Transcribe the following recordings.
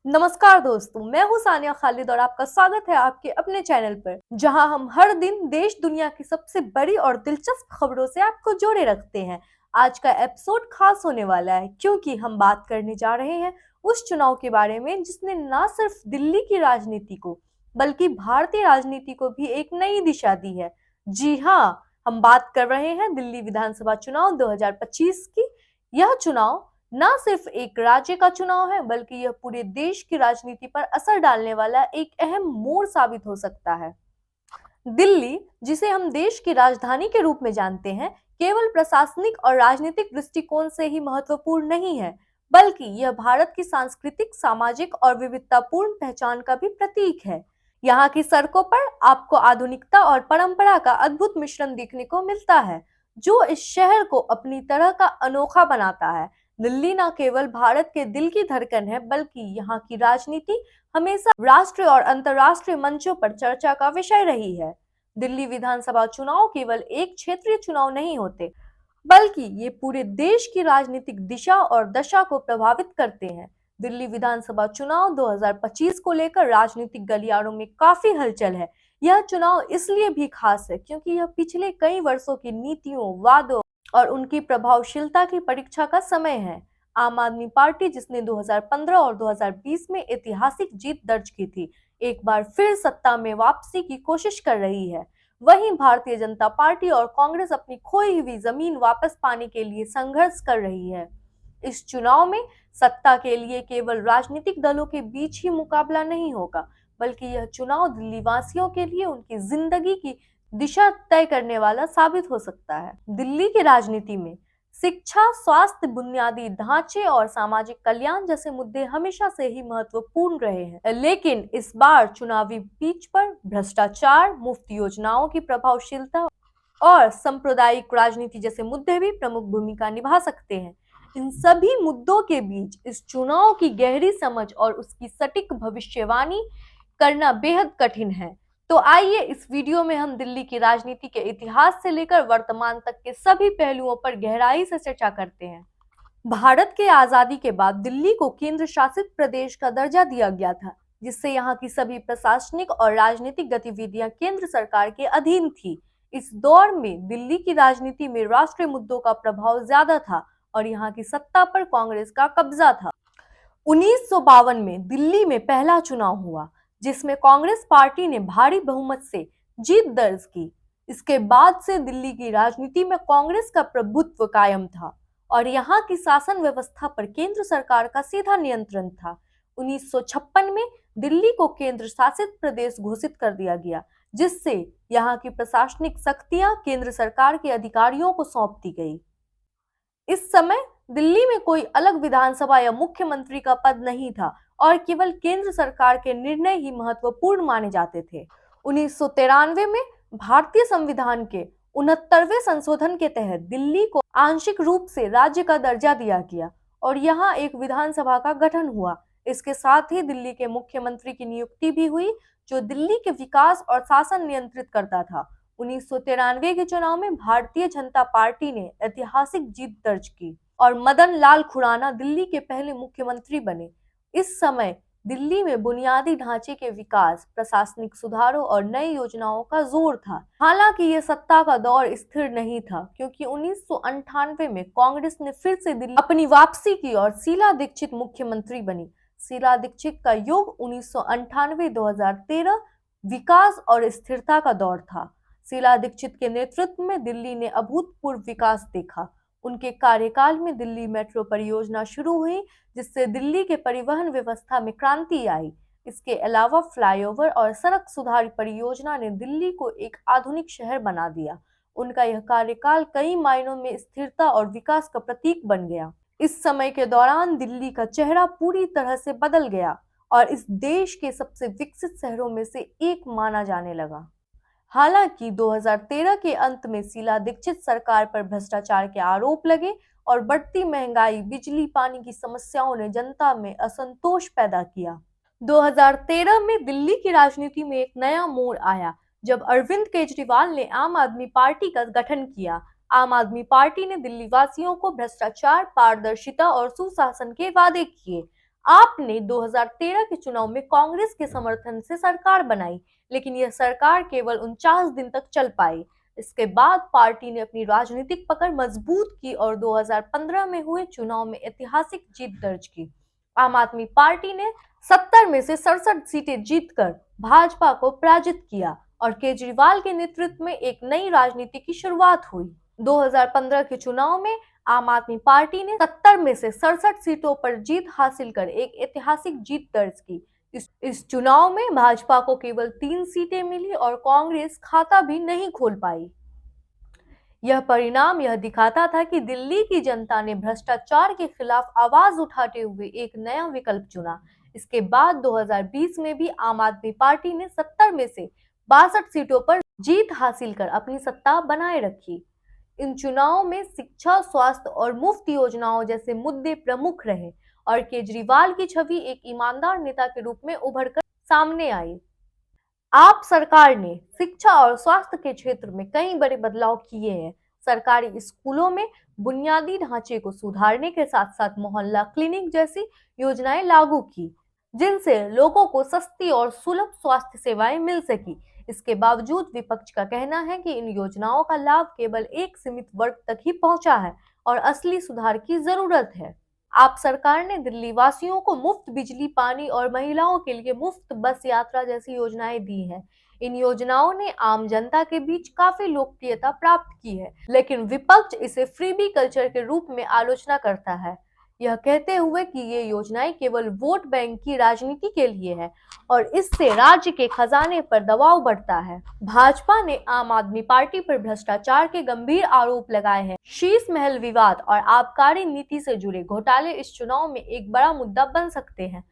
नमस्कार दोस्तों, मैं हूँ सानिया खालिद और आपका स्वागत है आपके अपने चैनल पर, जहां हम हर दिन देश दुनिया की सबसे बड़ी और दिलचस्प खबरों से आपको जोड़े रखते हैं। आज का एपिसोड खास होने वाला है क्योंकि हम बात करने जा रहे हैं उस चुनाव के बारे में जिसने न सिर्फ दिल्ली की राजनीति को बल्कि भारतीय राजनीति को भी एक नई दिशा दी है। जी हाँ, हम बात कर रहे हैं दिल्ली विधानसभा चुनाव 2025 की। यह चुनाव न सिर्फ एक राज्य का चुनाव है बल्कि यह पूरे देश की राजनीति पर असर डालने वाला एक अहम मोड़ साबित हो सकता है। दिल्ली, जिसे हम देश की राजधानी के रूप में जानते हैं, केवल प्रशासनिक और राजनीतिक दृष्टिकोण से ही महत्वपूर्ण नहीं है, बल्कि यह भारत की सांस्कृतिक, सामाजिक और विविधतापूर्ण पहचान का भी प्रतीक है। यहाँ की सड़कों पर आपको आधुनिकता और परंपरा का अद्भुत मिश्रण देखने को मिलता है, जो इस शहर को अपनी तरह का अनोखा बनाता है। दिल्ली न केवल भारत के दिल की धड़कन है, बल्कि यहाँ की राजनीति हमेशा राष्ट्रीय और अंतर्राष्ट्रीय मंचों पर चर्चा का विषय रही है। दिल्ली विधानसभा चुनाव केवल एक क्षेत्रीय चुनाव नहीं होते, बल्कि ये पूरे देश की राजनीतिक दिशा और दशा को प्रभावित करते हैं। दिल्ली विधानसभा चुनाव 2025 को लेकर राजनीतिक गलियारों में काफी हलचल है। यह चुनाव इसलिए भी खास है क्योंकि यह पिछले कई वर्षों की नीतियों, वादों और उनकी प्रभावशीलता की परीक्षा का समय है। आम आदमी पार्टी, जिसने 2015 और 2020 में ऐतिहासिक जीत दर्ज की थी, एक बार फिर सत्ता में वापसी की कोशिश कर रही है। वहीं भारतीय जनता पार्टी और कांग्रेस अपनी खोई हुई जमीन वापस पाने के लिए संघर्ष कर रही है। इस चुनाव में सत्ता के लिए केवल राजनीतिक दलों के बीच ही मुकाबला नहीं होगा, बल्कि यह चुनाव दिल्ली वासियों के लिए उनकी जिंदगी की दिशा तय करने वाला साबित हो सकता है। दिल्ली की राजनीति में शिक्षा, स्वास्थ्य, बुनियादी ढांचे और सामाजिक कल्याण जैसे मुद्दे हमेशा से ही महत्वपूर्ण रहे हैं, लेकिन इस बार चुनावी पिच पर भ्रष्टाचार, मुफ्त योजनाओं की प्रभावशीलता और सांप्रदायिक राजनीति जैसे मुद्दे भी प्रमुख भूमिका निभा सकते हैं। इन सभी मुद्दों के बीच इस चुनाव की गहरी समझ और उसकी सटीक भविष्यवाणी करना बेहद कठिन है। तो आइए इस वीडियो में हम दिल्ली की राजनीति के इतिहास से लेकर वर्तमान तक के सभी पहलुओं पर गहराई से चर्चा करते हैं। भारत के आजादी के बाद दिल्ली को केंद्र शासित प्रदेश का दर्जा दिया गया था, जिससे यहाँ की सभी प्रशासनिक और राजनीतिक गतिविधियां केंद्र सरकार के अधीन थी। इस दौर में दिल्ली की राजनीति में राष्ट्रीय मुद्दों का प्रभाव ज्यादा था और यहाँ की सत्ता पर कांग्रेस का कब्जा था। 1952 में दिल्ली में पहला चुनाव हुआ, जिसमें कांग्रेस पार्टी ने भारी बहुमत से जीत दर्ज की। इसके बाद से दिल्ली की राजनीति में कांग्रेस का प्रभुत्व कायम था और यहाँ की शासन व्यवस्था पर केंद्र सरकार का सीधा नियंत्रण था। 1956 में दिल्ली को केंद्र शासित प्रदेश घोषित कर दिया गया, जिससे यहाँ की प्रशासनिक शक्तियां केंद्र सरकार के अधिकारियों को सौंप दी गई। इस समय दिल्ली में कोई अलग विधानसभा या मुख्यमंत्री का पद नहीं था और केवल केंद्र सरकार के निर्णय ही महत्वपूर्ण माने जाते थे। 1993 में भारतीय संविधान के 69वें संशोधन के तहत दिल्ली को आंशिक रूप से राज्य का दर्जा दिया गया और यहाँ एक विधानसभा का गठन हुआ। इसके साथ ही दिल्ली के मुख्यमंत्री की नियुक्ति भी हुई, जो दिल्ली के विकास और शासन नियंत्रित करता था। 1993 के चुनाव में भारतीय जनता पार्टी ने ऐतिहासिक जीत दर्ज की और मदन लाल खुराना दिल्ली के पहले मुख्यमंत्री बने। इस समय दिल्ली में बुनियादी ढांचे के विकास, प्रशासनिक सुधारों और नई योजनाओं का जोर था। हालांकि ये सत्ता का दौर स्थिर नहीं था, क्योंकि 1998 में कांग्रेस ने फिर से दिल्ली अपनी वापसी की और शीला दीक्षित मुख्यमंत्री बनी। शीला दीक्षित का युग 1998-2013 विकास और स्थिरता का दौर था। शीला दीक्षित के नेतृत्व में दिल्ली ने अभूतपूर्व विकास देखा। उनके कार्यकाल में दिल्ली मेट्रो परियोजना शुरू हुई, जिससे दिल्ली के परिवहन व्यवस्था में क्रांति आई। इसके अलावा फ्लाईओवर और सड़क सुधार परियोजना ने दिल्ली को एक आधुनिक शहर बना दिया। उनका यह कार्यकाल कई मायनों में स्थिरता और विकास का प्रतीक बन गया। इस समय के दौरान दिल्ली का चेहरा पूरी तरह से बदल गया और इस देश के सबसे विकसित शहरों में से एक माना जाने लगा। हालांकि 2013 के अंत में शीला दीक्षित सरकार पर भ्रष्टाचार के आरोप लगे और बढ़ती महंगाई, बिजली, पानी की समस्याओं ने जनता में असंतोष पैदा किया। 2013 में दिल्ली की राजनीति में एक नया मोड़ आया, जब अरविंद केजरीवाल ने आम आदमी पार्टी का गठन किया। आम आदमी पार्टी ने दिल्ली वासियों को भ्रष्टाचार, पारदर्शिता और सुशासन के वादे किए। आपने 2013 के चुनाव में कांग्रेस के समर्थन से सरकार बनाई, लेकिन यह सरकार केवल 49 दिन तक चल पाई। इसके बाद पार्टी ने अपनी राजनीतिक पकड़ मजबूत की और 2015 में हुए चुनाव में ऐतिहासिक जीत दर्ज की। आम आदमी पार्टी ने 70 में से 67 सीटें जीतकर भाजपा को पराजित किया और केजरीवाल के नेतृत्व में एक नई राजनीति की शुरुआत हुई। 2015 के चुनाव में आम आदमी पार्टी ने 70 में से 67 सीटों पर जीत हासिल कर एक ऐतिहासिक जीत दर्ज की। इस चुनाव में भाजपा को केवल 3 सीटें मिली और कांग्रेस खाता भी नहीं खोल पाई। यह परिणाम यह दिखाता था कि दिल्ली की जनता ने भ्रष्टाचार के खिलाफ आवाज उठाते हुए एक नया विकल्प चुना। इसके बाद 2020 में भी आम आदमी पार्टी ने 70 में से 62 सीटों पर जीत हासिल कर अपनी सत्ता बनाए रखी। इन चुनावों में शिक्षा, स्वास्थ्य और मुफ्त योजनाओं जैसे मुद्दे प्रमुख रहे और केजरीवाल की छवि एक ईमानदार नेता के रूप में उभरकर सामने आई। आप सरकार ने शिक्षा और स्वास्थ्य के क्षेत्र में कई बड़े बदलाव किए हैं। सरकारी स्कूलों में बुनियादी ढांचे को सुधारने के साथ साथ मोहल्ला क्लिनिक जैसी योजनाएं लागू की, जिनसे लोगों को सस्ती और सुलभ स्वास्थ्य सेवाएं मिल सकी। इसके बावजूद विपक्ष का कहना है कि इन योजनाओं का लाभ केवल एक सीमित वर्ग तक ही पहुंचा है और असली सुधार की जरूरत है। आप सरकार ने दिल्ली वासियों को मुफ्त बिजली, पानी और महिलाओं के लिए मुफ्त बस यात्रा जैसी योजनाएं दी हैं। इन योजनाओं ने आम जनता के बीच काफी लोकप्रियता प्राप्त की है, लेकिन विपक्ष इसे फ्रीबी कल्चर के रूप में आलोचना करता है, यह कहते हुए कि ये योजनाएं केवल वोट बैंक की राजनीति के लिए है और इससे राज्य के खजाने पर दबाव बढ़ता है। भाजपा ने आम आदमी पार्टी पर भ्रष्टाचार के गंभीर आरोप लगाए हैं। शीश महल विवाद और आबकारी नीति से जुड़े घोटाले इस चुनाव में एक बड़ा मुद्दा बन सकते हैं।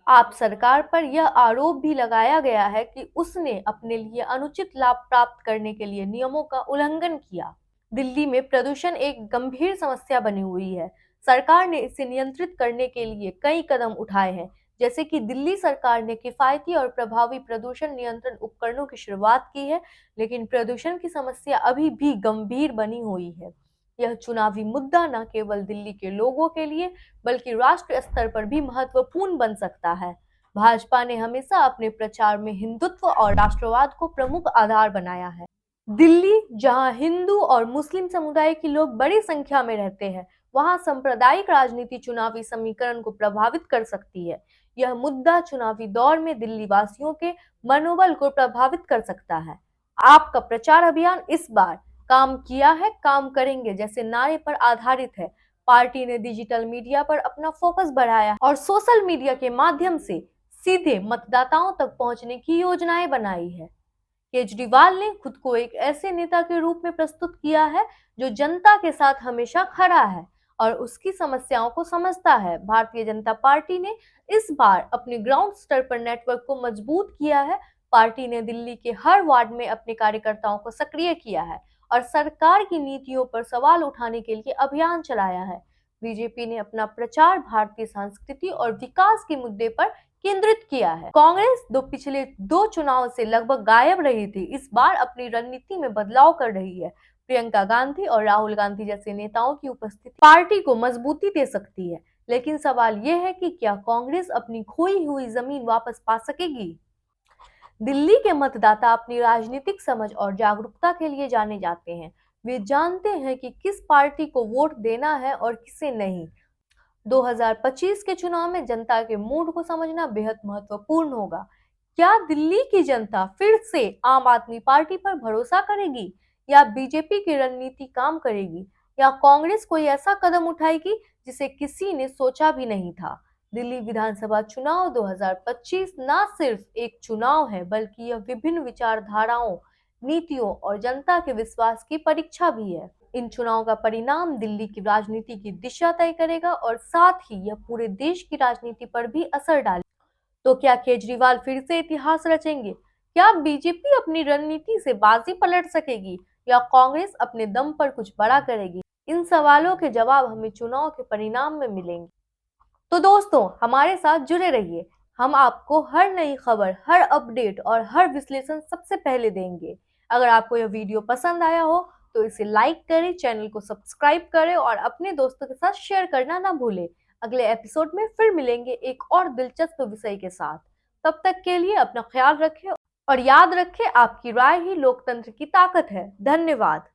आप सरकार पर यह आरोप भी लगाया गया है कि उसने अपने लिए अनुचित लाभ प्राप्त करने के लिए नियमों का उल्लंघन किया। दिल्ली में प्रदूषण एक गंभीर समस्या बनी हुई है। सरकार ने इसे नियंत्रित करने के लिए कई कदम उठाए हैं, जैसे कि दिल्ली सरकार ने किफायती और प्रभावी प्रदूषण नियंत्रण उपकरणों की शुरुआत की है, लेकिन प्रदूषण की समस्या अभी भी गंभीर बनी हुई है। यह चुनावी मुद्दा न केवल दिल्ली के लोगों के लिए बल्कि राष्ट्रीय स्तर पर भी महत्वपूर्ण बन सकता है। भाजपा ने हमेशा अपने प्रचार में हिंदुत्व और राष्ट्रवाद को प्रमुख आधार बनाया है। दिल्ली, जहां हिंदू और मुस्लिम समुदाय के लोग बड़ी संख्या में रहते हैं, वहां सांप्रदायिक राजनीति चुनावी समीकरण को प्रभावित कर सकती है। यह मुद्दा चुनावी दौर में दिल्ली वासियों के मनोबल को प्रभावित कर सकता है। आपका प्रचार अभियान इस बार काम किया है, काम करेंगे जैसे नारे पर आधारित है। पार्टी ने डिजिटल मीडिया पर अपना फोकस बढ़ाया और सोशल मीडिया के माध्यम से सीधे मतदाताओं तक पहुंचने की योजनाएं बनाई है। केजरीवाल ने खुद को एक ऐसे नेता के रूप में प्रस्तुत किया है जो जनता के साथ हमेशा खड़ा है और उसकी समस्याओं को समझता है। भारतीय जनता पार्टी ने इस बार अपने ग्राउंड स्तर पर नेटवर्क को मजबूत किया है। पार्टी ने दिल्ली के हर वार्ड में अपने कार्यकर्ताओं को सक्रिय किया है और सरकार की नीतियों पर सवाल उठाने के लिए अभियान चलाया है। बीजेपी ने अपना प्रचार भारतीय संस्कृति और विकास के मुद्दे पर केंद्रित किया है। कांग्रेस पिछले 2 चुनाव से लगभग गायब रही थी, इस बार अपनी रणनीति में बदलाव कर रही है। प्रियंका गांधी और राहुल गांधी जैसे नेताओं की उपस्थिति पार्टी को मजबूती दे सकती है, लेकिन सवाल यह है कि क्या कांग्रेस अपनी खोई हुई जमीन वापस पा सकेगी? दिल्ली के मतदाता अपनी राजनीतिक समझ और जागरूकता के लिए जाने जाते हैं। वे जानते हैं कि किस पार्टी को वोट देना है और किसे नहीं। 2025 के चुनाव में जनता के मूड को समझना बेहद महत्वपूर्ण होगा। क्या दिल्ली की जनता फिर से आम आदमी पार्टी पर भरोसा करेगी या बीजेपी की रणनीति काम करेगी या कांग्रेस कोई ऐसा कदम उठाएगी जिसे किसी ने सोचा भी नहीं था? दिल्ली विधानसभा चुनाव 2025 न सिर्फ एक चुनाव है बल्कि यह विभिन्न विचारधाराओं, नीतियों और जनता के विश्वास की परीक्षा भी है। इन चुनाव का परिणाम दिल्ली की राजनीति की दिशा तय करेगा और साथ ही यह पूरे देश की राजनीति पर भी असर डालेगा। तो क्या केजरीवाल फिर से इतिहास रचेंगे? क्या बीजेपी अपनी रणनीति से बाजी पलट सकेगी या कांग्रेस अपने दम पर कुछ बड़ा करेगी? इन सवालों के जवाब हमें चुनाव के परिणाम में मिलेंगे। तो दोस्तों, हमारे साथ जुड़े रहिए। हम आपको हर नई खबर, हर अपडेट और हर विश्लेषण सबसे पहले देंगे। अगर आपको यह वीडियो पसंद आया हो तो इसे लाइक करें, चैनल को सब्सक्राइब करें और अपने दोस्तों के साथ शेयर करना ना भूलें। अगले एपिसोड में फिर मिलेंगे एक और दिलचस्प विषय के साथ। तब तक के लिए अपना ख्याल रखें और याद रखें, आपकी राय ही लोकतंत्र की ताकत है। धन्यवाद।